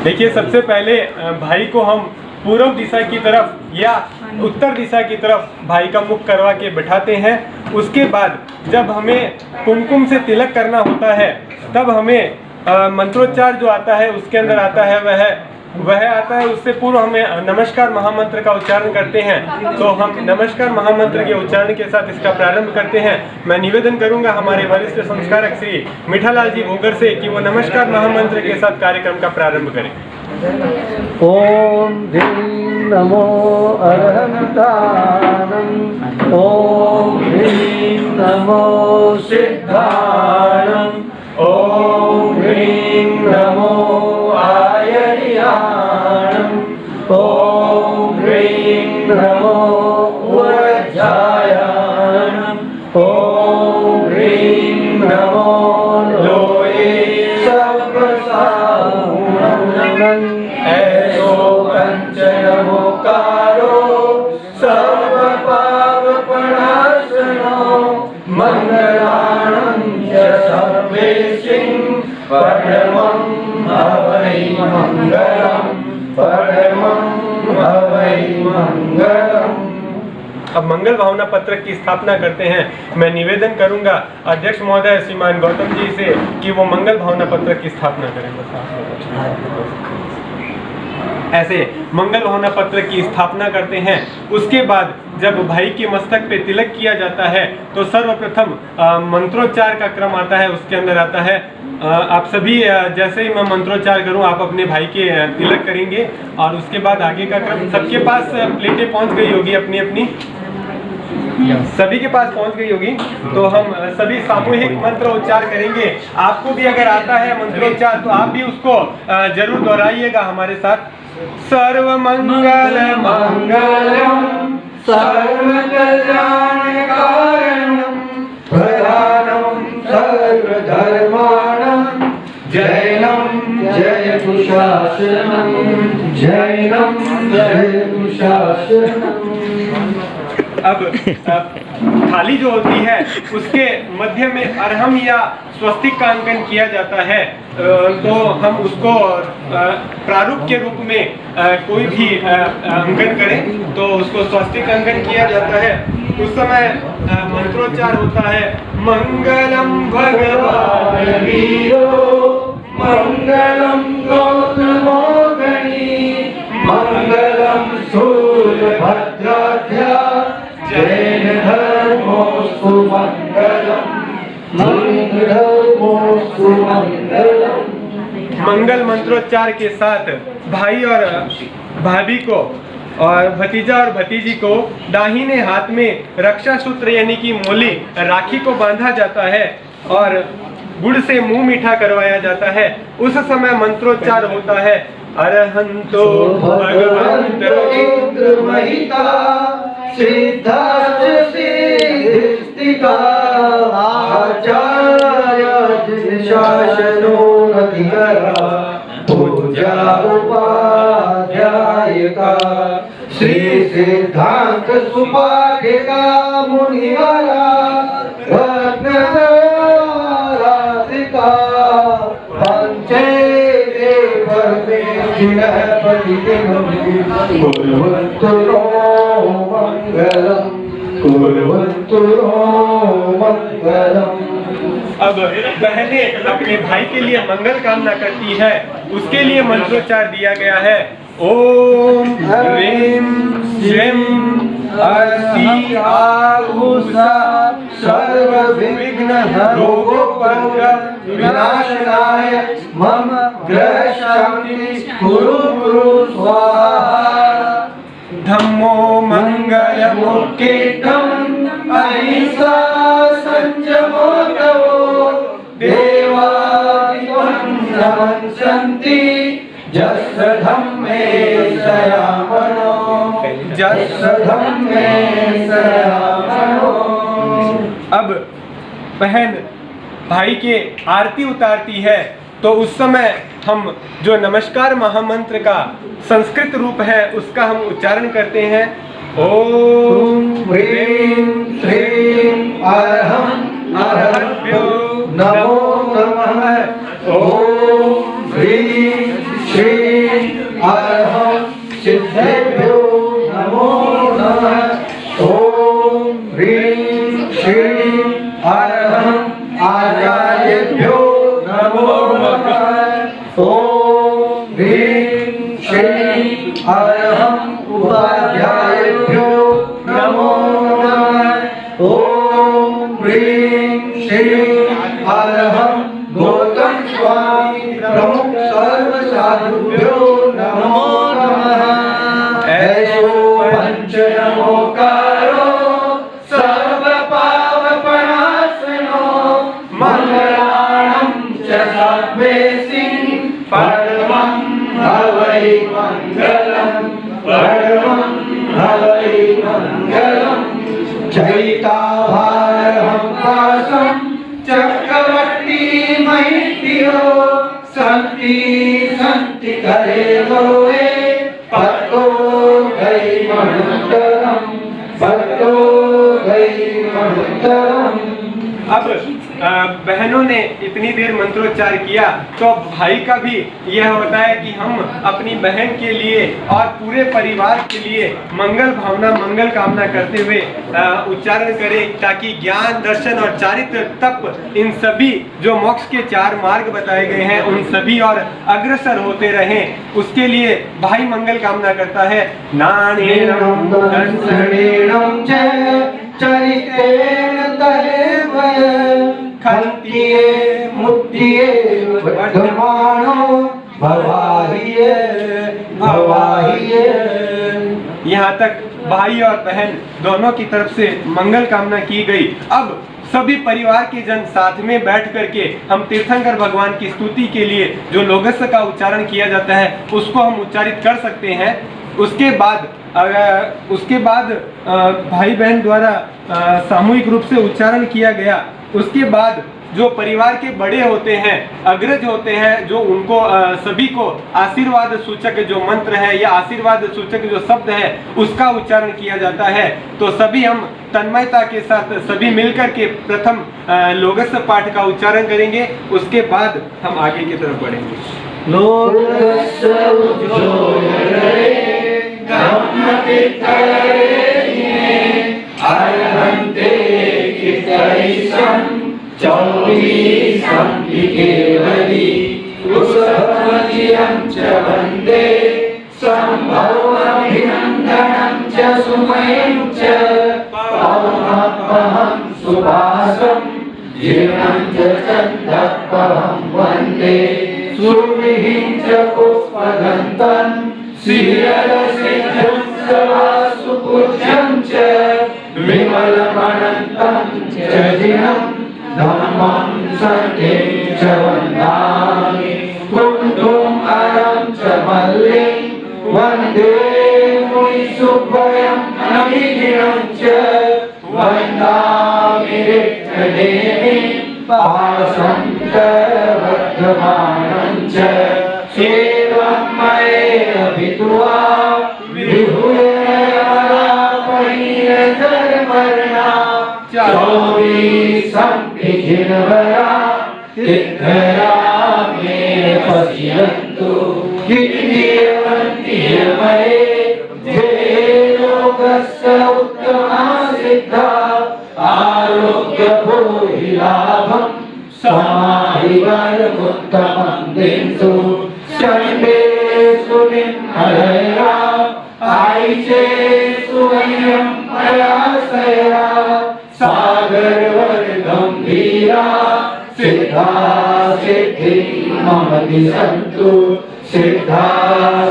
देखिए, सबसे पहले भाई को हम पूर्व दिशा की तरफ या उत्तर दिशा की तरफ भाई का मुख करवा के बैठाते हैं। उसके बाद जब हमें कुमकुम से तिलक करना होता है, तब हमें मंत्रोच्चार जो आता है उसके अंदर आता है वह आता है। उससे पूर्व हमें नमस्कार महामंत्र का उच्चारण करते हैं। तो हम नमस्कार महामंत्र के उच्चारण के साथ इसका प्रारंभ करते हैं। मैं निवेदन करूंगा हमारे वरिष्ठ संस्कारक श्री मीठालाल जी भोगर से कि वो नमस्कार महामंत्र के साथ कार्यक्रम का प्रारंभ करें। ओम ह्रीं नमो अरहन्तानं, ओम ह्रीं नमो सिद्धाणं, ओम ह्रीं नमो आयर्याणं, ओम ह्रीं नमो वज्रायाणं, ओम ह्रीं नमो लोये सर्वसाहुणं, ऐसो पंचनमोकारो सर्वपापप्रणाशनो मंगलानं च सर्वेशिं परमं हवै मंगलम्, परमं हवै मंगलम्। अब मंगल भावना पत्रक की स्थापना करते हैं। मैं निवेदन करूंगा अध्यक्ष महोदय श्रीमान गौतम जी से कि वो मंगल भावना पत्रक की स्थापना करें। ऐसे मंगल भावना पत्रक की स्थापना करते हैं। उसके बाद जब भाई के मस्तक पे तिलक किया जाता है तो सर्वप्रथम मंत्रोच्चार का क्रम आता है। उसके अंदर आता है आप सभी जैसे ही मैं मंत्रोच्चार करूं आप अपने भाई के तिलक करेंगे और उसके बाद आगे का क्रम। सबके पास प्लेटें पहुंच गई होगी अपनी अपनी, सभी के पास पहुंच गई होगी। तो हम सभी सामूहिक मंत्र उच्चार करेंगे। आपको भी अगर आता है मंत्रोच्चार तो आप भी उसको जरूर दोहराइएगा हमारे साथ। सर्व मंगल मंगलम सर्वकल्याणकारणम प्रधानम सर्वधर्माणां जैनम जयतु शासनम, जैनम जयतु शासनम। अब थाली जो होती है उसके मध्य में अरहम या स्वस्तिक का अंकन किया जाता है। तो हम उसको प्रारूप के रूप में कोई भी अंकन करें तो उसको स्वस्तिक अंकन किया जाता है। उस समय मंत्रोच्चार होता है मंगलम भगवान वीरो, मंगलम गौतमोगणी, मंगलम सूर्यभद्राध्या, जैन धर्मोस्तु मंगलम, धर्मोस्तु मंगलम। मंगल मंत्रोच्चार के साथ भाई और भाभी को और भतीजा और भतीजी को दाहिने हाथ में रक्षा सूत्र यानी कि मोली राखी को बांधा जाता है और गुड़ से मुंह मीठा करवाया जाता है। उस समय मंत्रोच्चार होता है अरहंतो भगवन्तो इंद्रमहिता सिद्धार्थ सिद्धिस्तिका आचार्य शासनो नधिकरा पूजा उपाध्यायिका श्री सिद्धांत सुपाठिका मुनिवरा रत्नराधिका पंचे कुर्वन्तु नो मंगलम्, कुर्वन्तु नो मंगलम्। अब बहनें अपने भाई के लिए मंगल कामना करती है। उसके लिए मंत्रोच्चार दिया गया है ओम ह्रीं श्रीं अर्षि आहुषा सर्व विघ्न रोगोपद्रव विनाशनाय मम ग्रह शांति कुरु कुरु स्वाहा। धम्मो मंगल मुक्तिदम् अहिंसा संयमो तवो देवादिवं नमन्ति जस्य धम्मे सयामनो, जस्य धम्मे सयामनो। अब बहन भाई के आरती उतारती है तो उस समय हम जो नमस्कार महामंत्र का संस्कृत रूप है उसका हम उच्चारण करते हैं। ओम ह्रीं श्रीं अरहं अरहभ्यो नमो नमः। ओम ह्रीं श्रीं आचार्येभ्यो नमो नमः। ओम ह्रीं श्रीं अरहं आचार्येभ्यो नमो नमः। ओम ह्रीं श्रीं अरहं उपाध्यायेभ्यो नमो नमः। ओम ह्रीं श्रीं अरहं गौतम स्वामी प्रमुख सर्व साधुभ्यो नमो नमः। ऐसो पंच नमोकारो सर्व पावपणासनो मंगलाणं च सर्वेसिं परमं हवै मंगलम् परमं हवै मंगलम्। चैताभारहं पासं चक्रवर्ती महिष्यो सन्ति सन्ति करे लोए पत्तो गई मणुतरम पत्तो गई मणुतरम। अब बहनों ने इतनी देर मंत्रोच्चार किया तो भाई का भी यह होता है कि हम अपनी बहन के लिए और पूरे परिवार के लिए मंगल भावना मंगल कामना करते हुए उच्चारण करें, ताकि ज्ञान दर्शन और चारित्र तप इन सभी जो मोक्ष के 4 मार्ग बताए गए हैं उन सभी और अग्रसर होते रहें। उसके लिए भाई मंगल कामना करता है। नानेनम दर्शनेनम च चरितेन तदेव खन्तिये मुक्तिये वर्धमानो भवाहिये भवाहिये। यहाँ तक भाई और बहन दोनों की तरफ से मंगल कामना की गई। अब सभी परिवार के जन साथ में बैठ करके हम तीर्थंकर भगवान की स्तुति के लिए जो लोगस्य का उच्चारण किया जाता है उसको हम उच्चारित कर सकते हैं। उसके बाद भाई बहन द्वारा सामूहिक रूप से उच्चारण किया गया। उसके बाद जो परिवार के बड़े होते हैं, अग्रज होते हैं, जो उनको सभी को आशीर्वाद सूचक जो मंत्र है या आशीर्वाद सूचक जो शब्द है उसका उच्चारण किया जाता है। तो सभी हम तन्मयता के साथ सभी मिलकर के प्रथम लोगस्य पाठ का उच्चारण करेंगे। उसके बाद हम आगे की तरफ बढ़ेंगे। लोकस्य उज्ज्वलरे धम्मतीर्थरे अरहन्ते कीर्तयिषं चौरीशं केवली कुशलमतिं च वन्दे सम्भवमभिनन्दनं च सुमयं च पवनपहं सुभासं जीर्णं च चन्दपहं वन्दे सुरभिं च पुष्पदन्तं श्रीरसिद्धं सवासुपूज्यं च विमलमनन्तं च जिनं धम्मं सत्यं च वन्दामि कुन्दुम् अरं च मल्लिं वन्दे मुनिसुभयं नमिदिनं च वन्दामि रिक्तदेवीं पाशं च वर्धमानं च सेवं मयेऽभित्वा विभूयरापणीयधर्मर्णा चौरीशं विघ्नहरा तीर्थरा मे पश्यन्तु कीर्तिवन्ति मये जे लोकस्य उत्तमा सिद्धा आरोग्यभूहिलाभं समाहिवर्मुत्तमं दिन्तु शम्भे सुनिर्मलया आयिषे सुवयं प्रयासया सागरवर्गम्भीरा सिद्धा सिद्धि मम दिशन्तु सिद्धा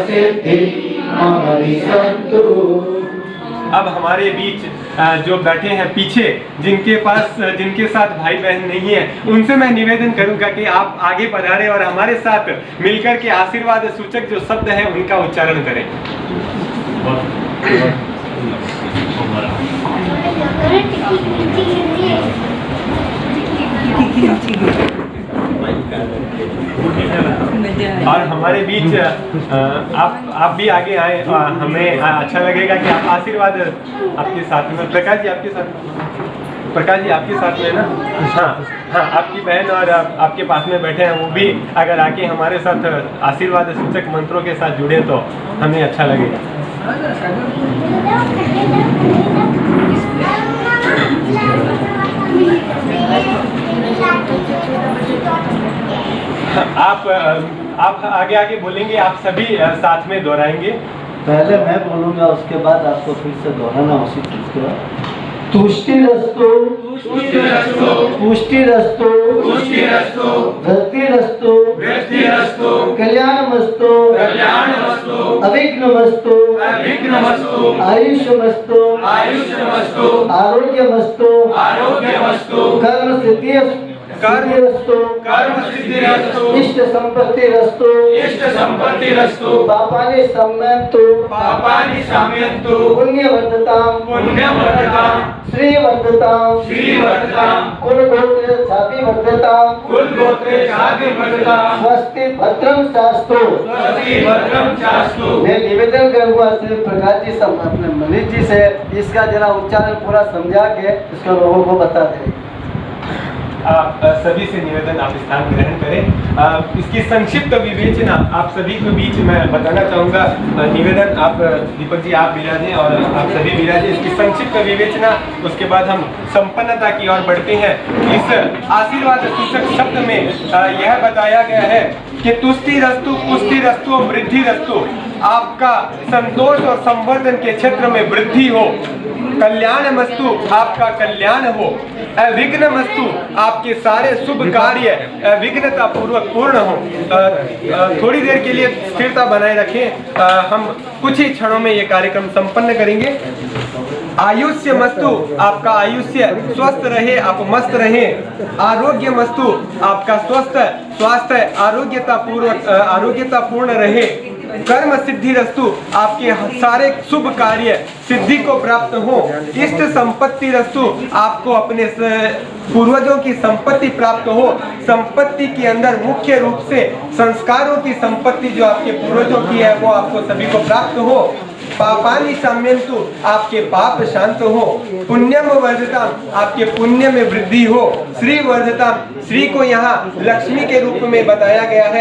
सिद्धि मम दिशन्तु। अब हमारे बीच जो बैठे हैं पीछे, जिनके साथ भाई बहन नहीं है, उनसे मैं निवेदन करूंगा कि आप आगे पधारें और हमारे साथ मिलकर के आशीर्वाद सूचक जो शब्द है उनका उच्चारण करें। और हमारे बीच आप भी आगे आए, हमें अच्छा लगेगा कि आप आशीर्वाद आपके साथ में। प्रकाश जी आपके साथ प्रकाश जी आपके साथ में ना, हाँ हाँ, आपकी बहन और आपके पास में बैठे हैं, वो भी अगर आके हमारे साथ आशीर्वाद सूचक मंत्रों के साथ जुड़े तो हमें अच्छा लगेगा। आप आगे आगे बोलेंगे, आप सभी साथ में दोहराएंगे। पहले मैं बोलूंगा, उसके बाद आपको फिर से दोहराना उसी चीज को। तुष्टिरस्तु पुष्टिरस्तु वृद्धिरस्तु कल्याणमस्तु अविघ्नमस्तु आयुष्यमस्तु आरोग्यमस्तु कर्म सिद्धिरस्तु इष्ट संपत्तिरस्तु पापानि शाम्यन्तु पुण्यवर्धतां श्रीवर्धतां कुलगोत्रे वर्धतां स्वस्ति भद्रं शास्तु। मैं निवेदन करूँगा श्री प्रकाश जी अपने मनीष जी से इसका जरा उच्चारण पूरा समझा के इसको लोगों को बता दें। आप सभी से निवेदन, आप स्थान ग्रहण करें। इसकी संक्षिप्त विवेचना आप सभी के बीच में बताना चाहूँगा। निवेदन, आप दीपक जी आप विराजें और आप सभी विराजें। इसकी संक्षिप्त विवेचना, उसके बाद हम संपन्नता की ओर बढ़ते हैं। इस आशीर्वाद सूचक शब्द में यह बताया गया है कि तुष्टिरस्तु पुष्टिरस्तु वृद्धिरस्तु, आपका संतोष और संवर्धन के क्षेत्र में वृद्धि हो। कल्याणमस्तु, आपका कल्याण हो। अविघ्नमस्तु, आपके सारे शुभ कार्य विघ्नता पूर्वक पूर्ण हो। थोड़ी देर के लिए स्थिरता बनाए रखें, हम कुछ ही क्षणों में ये कार्यक्रम संपन्न करेंगे। आयुष्य मस्तु, आपका आयुष्य स्वस्थ रहे, आप मस्त रहे। आरोग्य मस्तु, आपका स्वास्थ्य आरोग्यता पूर्ण रहे। कर्म सिद्धि रस्तु, आपके सारे शुभ कार्य सिद्धि को प्राप्त हो। इष्ट संपत्ति रस्तु, आपको अपने पूर्वजों की संपत्ति प्राप्त हो। संपत्ति के अंदर मुख्य रूप से संस्कारों की संपत्ति जो आपके पूर्वजों की है वो आपको सभी को प्राप्त हो। पापानि शाम्यन्तु, आपके पाप शांत हो। पुण्यम वर्धताम, आपके पुण्य में वृद्धि हो। श्री वर्धताम, श्री को यहाँ लक्ष्मी के रूप में बताया गया है।